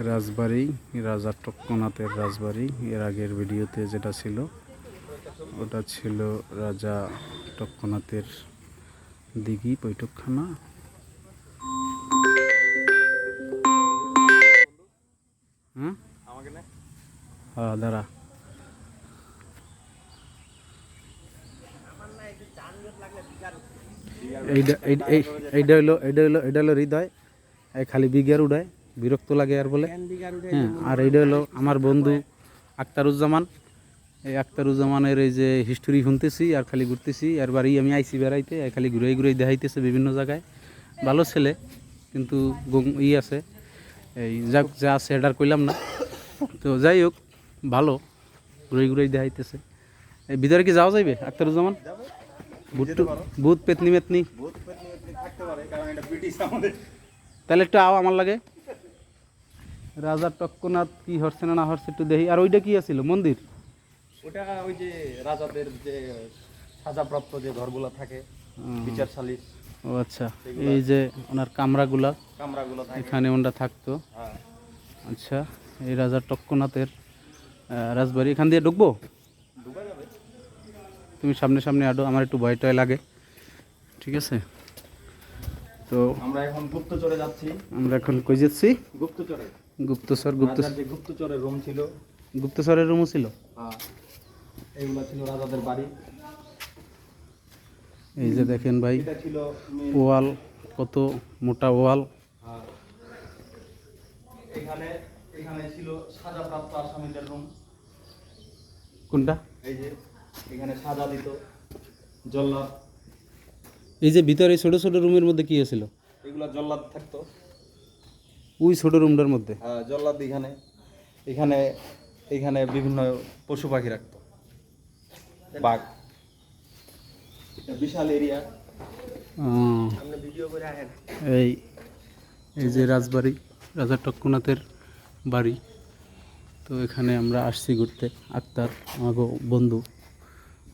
রাজবাড়ি, রাজা টক্কনাথের রাজবাড়ি। এর আগের ভিডিওতে যেটা ছিল ওটা ছিল রাজা টক্কনাথের দিঘি বৈঠকখানা। হ্যাঁ দাঁড়া, এইটা হলো হৃদয়। খালি বিঘার উড়ায়, বিরক্ত লাগে আর বলে। হ্যাঁ, আর এইটা হলো আমার বন্ধু আক্তারুজ্জামান। এই আক্তারুজ্জামানের এই যে হিস্টোরি শুনতেছি আর খালি ঘুরতেছি। আর বাড়ি আমি আইসি বেড়াইতে, খালি ঘুরে ঘুরে দেখাইতেছে বিভিন্ন জায়গায়। ভালো ছেলে, কিন্তু আছে, এই যাক যা আছে এটা আর কইলাম না। তো যাই হোক, ভালো ঘুরে ঘুরে দেখাইতেছে। এই ভিতরে কি যাওয়া যাইবে আক্তারুজ্জামান? ভূত পেতনি মেতনি তাহলে একটু আও আমার লাগে। রাজা টক্কনাথ কি হরছে না হরছে একটু দেখি। আর ওইটা কি আছিল মন্দির? ওটা ওই যে রাজাদের যে সাজাপ্রাপ্ত যে ঘরগুলো থাকে, বিচার সালিশ। ও আচ্ছা, এই যে ওনার কামরাগুলো এখানে ওনারা থাকতো। আচ্ছা, এই রাজা টক্কনাথের রাজবাড়ি। এখান দিয়ে ঢুকবো? তুমি সামনে সামনে আডো, আমার একটু ভয় টয় লাগে। ঠিক আছে, তো আমরা এখন গুপ্তচরে যাচ্ছি। আমরা এখন কই যাচ্ছি? গুপ্তচরে। গুপ্তচরের রুম ছিল। গুপ্তচরের রুমও ছিল? হ্যাঁ, এইগুলা ছিল রাজাদের বাড়ি। এই যে দেখেন ভাই, ওয়াল, কত মোটা ওয়াল। এখানে ছিল সাজাপ্রাপ্ত আসামিদের রুম। কোনটা? এই যে এখানে সাজা দিত জল্লাদ। এই যে ভিতরে ছোট ছোট রুমের মধ্যে কি ছিল? এগুলা জল্লাদ থাকতো ওই ছোট রুমটার মধ্যে। হ্যাঁ, জল্লাদ এখানে বিভিন্ন পশু পাখি রাখতো, বাঘ। বিশাল এরিয়া। এই যে রাজবাড়ি, রাজা টক্কনাথের বাড়ি। তো এখানে আমরা আসছি ঘুরতে। আক্তার আমাকে বন্ধু,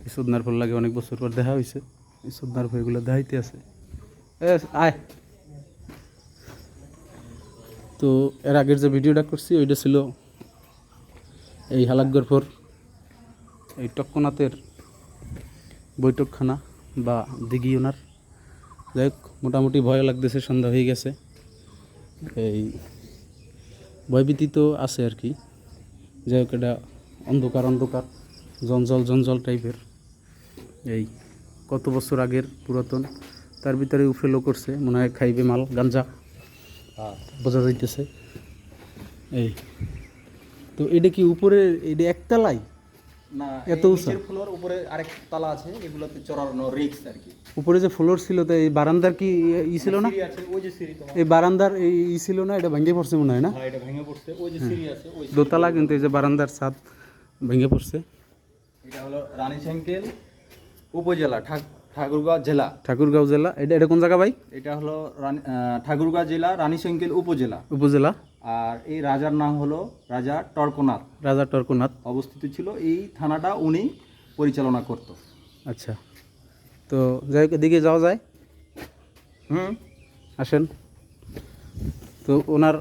এই সদনার ফল লাগে অনেক বছর পর দেখা হয়েছে। এই সদনার ফলগুলো দেখাইতে আছে। আয়। তো এর আগের যে ভিডিওটা করছি ওইটা ছিল এই হালাকগড়ফর, এই টক্কনাথের বৈঠকখানা বা দিঘি ওনার। যাই হোক, মোটামুটি ভয় লাগতেছে, সন্ধ্যা হয়ে গেছে। এই ভয়ভীতি তো আছে আর কি। যাই হোক, এটা অন্ধকার অন্ধকার, জঞ্জল টাইপের। এই কত বছর আগের পুরাতন, তার ভিতরে উপরে লোক করছে, মনে হয় খাইবে মাল, গাঞ্জা বোঝা যাইতেছে। এই তো এটা কি উপরে, এটা একতলাই না, এত উঁচা? ফ্লোর উপরে আরেক তালা আছে, এগুলোতে চড়ানো রিস্ক আর কি। উপরে যে ফ্লোর ছিল, তো এই বারান্দার কি ই ছিল না? ওই যে সিঁড়ি, এই বারান্দার ই ছিল না? এটা ভেঙে পড়ছে মনে হয় না? হ্যাঁ, এটা ভেঙে পড়ছে। ওই যে সিঁড়ি আছে, ওই দোতলা, কিন্তু এই যে বারান্দার ছাদ ভেঙে পড়ছে। এটা হলো রানীশঙ্কেল উপজেলা, ঠাকুরগাঁও জেলা। এটা কোন জায়গা ভাই? এটা হলো ঠাকুরগাঁও জেলা, রানীশঙ্কেল উপজেলা। আর এই রাজার নাম হলো রাজা টর্কনাথ। অবস্থিত ছিল এই থানাটা, উনি পরিচালনা করত। আচ্ছা, তো যাই হোক, এদিকে যাওয়া যায়। আসেন। তো ওনার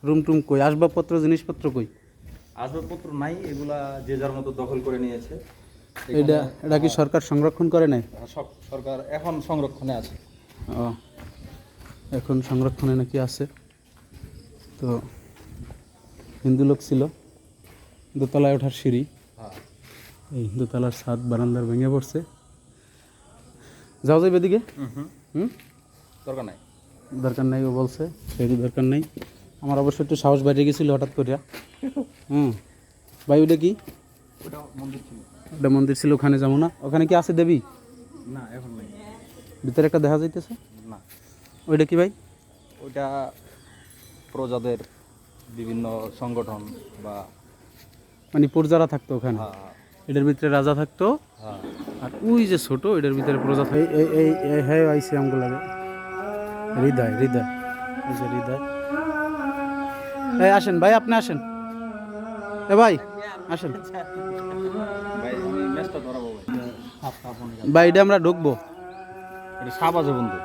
রুম টুম কই? আসবাবপত্র জিনিসপত্র কই? আসবাবপত্র নাই, এগুলা যে যার মতো দখল করে নিয়েছে। এটা কি সরকার সংরক্ষণ করে নাই? সরকার এখন সংরক্ষণে আছে। ও, এখন সংরক্ষণে নাকি আছে। তো হিন্দু লোক ছিল। দোতলায় ওঠার সিঁড়ি, এই দোতলার ছাদ বারান্দার ভেঙে পড়ছে। যাও যাই এদিকে। দরকার নাই, ও বলছে সেটি দরকার নেই। আমার অবশ্য একটু সাহস বাইরে গেছিল হঠাৎ করিয়া। ভাই ওটা কি? ওটা মন্দির ছিল, ওখানে যাবো না? ওখানে কি আছে দেবী? না, এখন নাই। ভিতরে একটা দেখা যাইতেছে না। ওইটা কি ভাই? ওইটা প্রজাদের বিভিন্ন সংগঠন বা মানে প্রজারা থাকতো ওখানে। এটার ভিতরে রাজা থাকতো। আর ওই যে ছোট, এটার ভিতরে প্রজা থাকে। হ্যাঁ আইসি আমগুলো লাগে। হৃদয় এই যে হৃদয়। এই আসেন ভাই, আপনি আসেন। ভাই আসেন ভাই, এটা আমরা ঢুকবো। এটা সাপ আছে বন্ধু,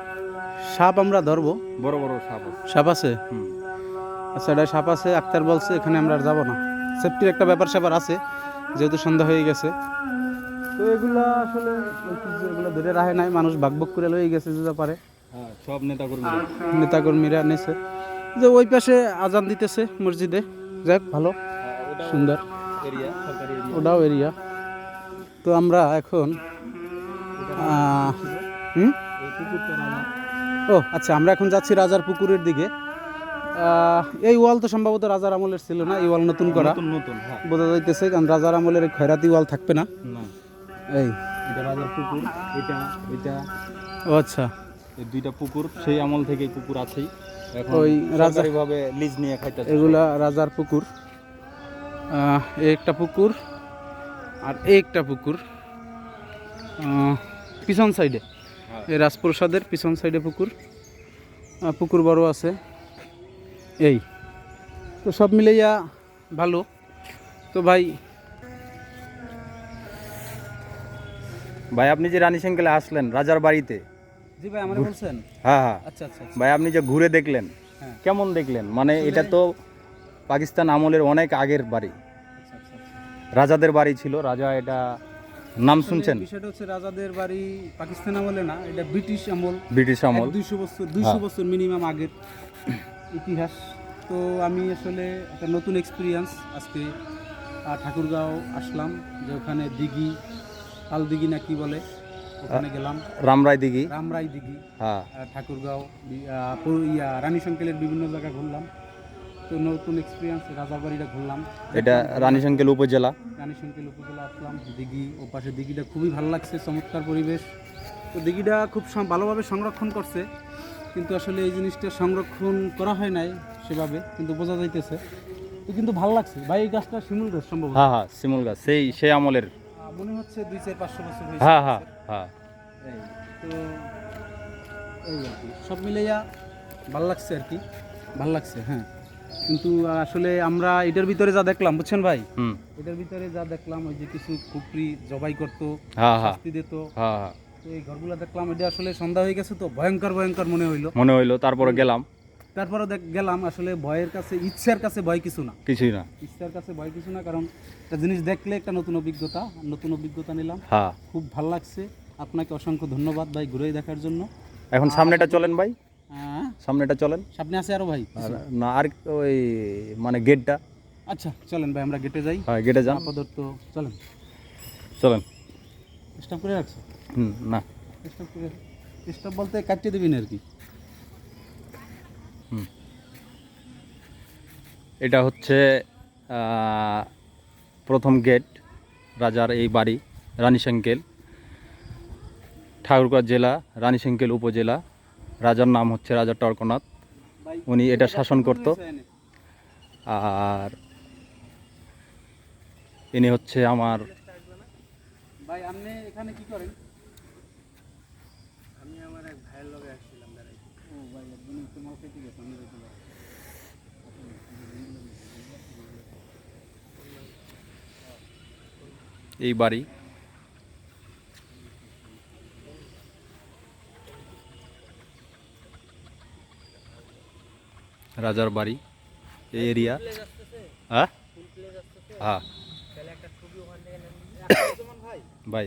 সাপ আমরা ধরবো। বড় বড় সাপ আছে। সাপ আছে? আচ্ছা, এটা সাপ আছে, আক্তার বলছে এখানে আমরা আর যাবো না, সেফটির একটা ব্যাপার স্যাপার আছে, যেহেতু সন্ধ্যা হয়ে গেছে। তো এগুলা আসলে ঐতিহ্য, এগুলো ধরে রাখে নাই, মানুষ ভাগ করে লয়ে গেছে যে যা পারে। হ্যাঁ, সব নেতাকর্মী। নেতাকর্মীরা নেছে, যে ওই পাশে আজান দিতেছে মসজিদে, যাক ভালো সুন্দর, এরিয়া, সরকারি এরিয়া। ওটাও এরিয়া। তো আমরা এখন হুম এই পুকুরটা রাজা। ও আচ্ছা, আমরা এখন যাচ্ছি রাজার পুকুরের দিকে। এই ওয়াল তো সম্ভবত রাজার আমলের ছিল না, এই ওয়াল নতুন করা নতুন নতুন, হ্যাঁ। বোঝা যাইতেছে, কারণ রাজার আমলের এই খয়রাতি ওয়াল থাকবে না। না, এই এটা রাজার পুকুর, এটা এটা ও আচ্ছা, এই দুইটা পুকুর সেই আমল থেকে পুকুর আছেই। এখন ওই রাজা সরকারিভাবে লিজ নিয়ে খাইতেছে। এগুলা রাজার পুকুর, এই একটা পুকুর আর এই একটা পুকুর পিছন সাইডে, এই রাজপ্রসাদের পিছন সাইডে পুকুর, পুকুর বড় আছে। এই তো সব মিলাইয়া ভালো। তো ভাই ভাই, আপনি যে রানী সাইকেলে আসলেন রাজার বাড়িতে, জি ভাই আমার বলছেন, হ্যাঁ হ্যাঁ, আচ্ছা আচ্ছা ভাই আপনি যে ঘুরে দেখলেন, হ্যাঁ। কেমন দেখলেন? মানে এটা তো পাকিস্তান আমলের অনেক আগের বাড়ি, রাজাদের বাড়ি ছিল। রাজা এটা নাম শুনছেন? বিষয়টা হচ্ছে রাজাদের বাড়ি পাকিস্তান আমলে না, এটা ব্রিটিশ আমল, ব্রিটিশ আমল। 200 বছর মিনিমাম আগের ইতিহাস। তো আমি আসলে একটা নতুন এক্সপিরিয়েন্স আজকে ঠাকুরগাঁও আসলাম, যে ওখানে দিঘি, পাল দিঘি না কি বলে, ওখানে গেলাম, রামরাই দিঘি, রামরাই দিঘি, হ্যাঁ। ঠাকুরগাঁও, রানী শঙ্কেলের বিভিন্ন জায়গা ঘুরলাম। তো নতুন এক্সপিরিয়েন্স, রাজার বাড়িটা ঘুরলাম। এটা রানী সাইকেল উপজেলা। রানী শঙ্কেল উপজেলা আসলাম, দিঘি ও পাশে দিঘিটা খুবই ভালো লাগছে, চমৎকার পরিবেশ। তো দিঘিটা খুব ভালোভাবে সংরক্ষণ করছে, কিন্তু আসলে এই জিনিসটা সংরক্ষণ করা হয় নাই সেভাবে, কিন্তু বোঝা যাইতেছে। তো কিন্তু ভালো লাগছে ভাই, এই গাছটা শিমুল গাছ সম্ভবত, হ্যাঁ হ্যাঁ, শিমুল গাছ, সেই আমলের। মনে হচ্ছে 200-500 বছর হয়েছে। হ্যাঁ হ্যাঁ হ্যাঁ। এই, তো এই আর কি সব মিলাইয়া ভালো লাগছে আর কি, ভালো লাগছে হ্যাঁ। কিন্তু আসলে আমরা এটার ভিতরে যা দেখলাম, বুঝছেন ভাই, এটার ভিতরে যা দেখলাম, ওই যে কিছু কুকরি জবাই করতো, হ্যাঁ হ্যাঁ শাস্তি দিত, হ্যাঁ হ্যাঁ, তো এই ঘরগুলো দেখলাম, এটা আসলে সন্ধ্যা হয়ে গেছে তো ভয়ঙ্কর ভয়ঙ্কর মনে হইলো। তারপরে গেলাম, তারপরে গেলাম, আসলে ভয়ের কাছে, ইচ্ছার কাছে ভয় কিছু না, কিছুই না। ইচ্ছার কাছে ভয় কিছু না, কারণ একটা জিনিস দেখলে একটা নতুন অভিজ্ঞতা নিলাম, হ্যাঁ, খুব ভালো লাগছে। আপনাকে অসংখ্য ধন্যবাদ ভাই ঘুরে দেখার জন্য। এখন সামনেটা চলেন ভাই, হ্যাঁ, সামনেটা চলেন। সামনে আছে আরো ভাই কিছু? না, আর ওই মানে গেটটা। আচ্ছা চলেন ভাই, আমরা গেটে যাই। হ্যাঁ, গেটে যান। আপাতত চলেন, চলেন। স্টপ করে রাখছো? না, স্টপ করে, স্টপ বলতে কাটিয়ে দিবি না আর কি। এটা হচ্ছে প্রথম গেট, রাজার এই বাড়ি, রানী সাইকেল, ঠাকুরগাঁও জেলা, রানী সাইকেল উপজেলা। রাজার নাম হচ্ছে রাজা টর্কনাথ, উনি এটা শাসন করত। আর ইনি হচ্ছে আমার ভাই, আপনি এখানে কি করেন? আমি আমার এক ভাইয়ের লগে আসছিলাম বেড়াইতে। ও ভাই, একদম তোমার কেটে গেছে, আমি দেখলাম। এই বাড়ি, রাজার বাড়ি, এই এরিয়া। হ্যাঁ হ্যাঁ ভাই।